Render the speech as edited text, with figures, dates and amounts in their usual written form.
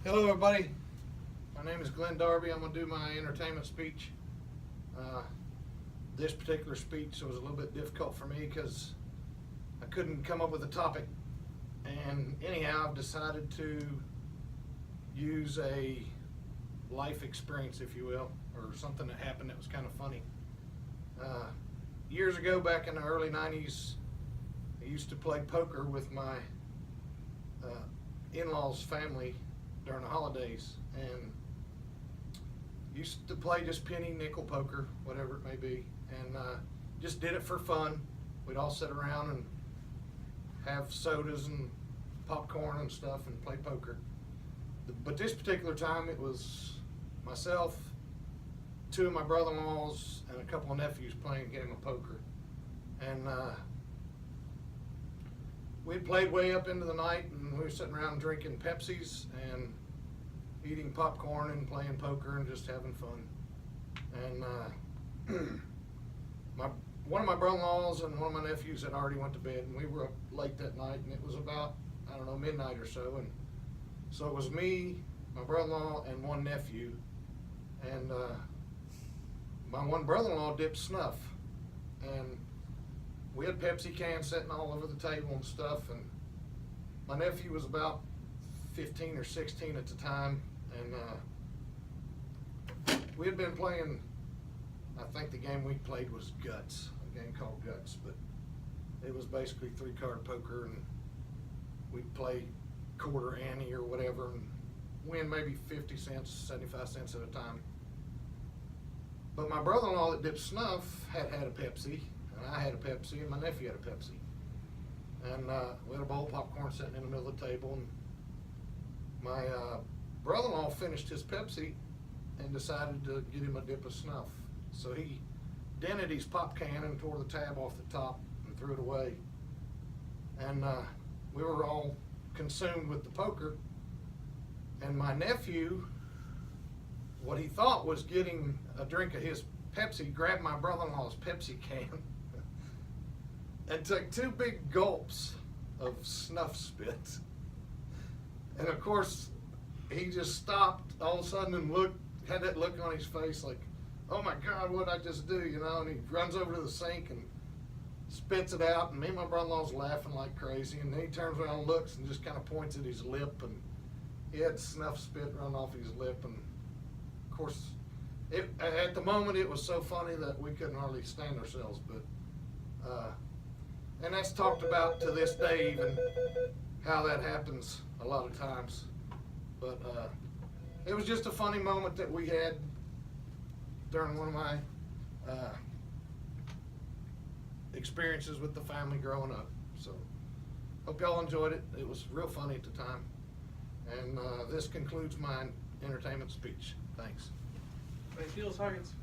Hello everybody, my name is Glenn Darby. I'm going to do my entertainment speech. This particular speech was a little bit difficult for me because I couldn't come up with a topic, and anyhow I've decided to use a life experience, if you will, or something that happened that was kind of funny. Years ago, back in the early 90s, I used to play poker with my in-laws family during the holidays, and used to play just penny, nickel poker, whatever it may be, and just did it for fun. We'd all sit around and have sodas and popcorn and stuff and play poker. But this particular time, it was myself, two of my brother-in-laws, and a couple of nephews playing a game of poker. And we played way up into the night, and we were sitting around drinking Pepsis and eating popcorn and playing poker and just having fun. And one of my brother-in-laws and one of my nephews had already went to bed, and we were up late that night, and it was about, I don't know, midnight or so. And so it was me, my brother-in-law, and one nephew. And my one brother-in-law dipped snuff, and we had Pepsi cans sitting all over the table and stuff, and my nephew was about 15 or 16 at the time, and we had been playing, I think the game we played was Guts, a game called Guts, but it was basically 3-card poker, and we'd play quarter ante or whatever and win maybe 50 cents, 75 cents at a time. But my brother-in-law that dipped snuff had a Pepsi, and I had a Pepsi, and my nephew had a Pepsi. And we had a bowl of popcorn sitting in the middle of the table, and my brother-in-law finished his Pepsi and decided to get him a dip of snuff. So he dented his pop can and tore the tab off the top and threw it away. And we were all consumed with the poker, and my nephew, what he thought was getting a drink of his Pepsi, grabbed my brother-in-law's Pepsi can and took 2 big gulps of snuff spit. And of course, he just stopped all of a sudden and had that look on his face like, oh my God, what'd I just do, you know? And he runs over to the sink and spits it out, and me and my brother-in-law's laughing like crazy, and then he turns around and looks and just kind of points at his lip, and he had snuff spit run off his lip. And of course, at the moment it was so funny that we couldn't hardly stand ourselves, but and that's talked about to this day, even how that happens a lot of times. But it was just a funny moment that we had during one of my experiences with the family growing up. So hope y'all enjoyed it. It was real funny at the time. And this concludes my entertainment speech. Thanks. Thank you, Ms. Huggins.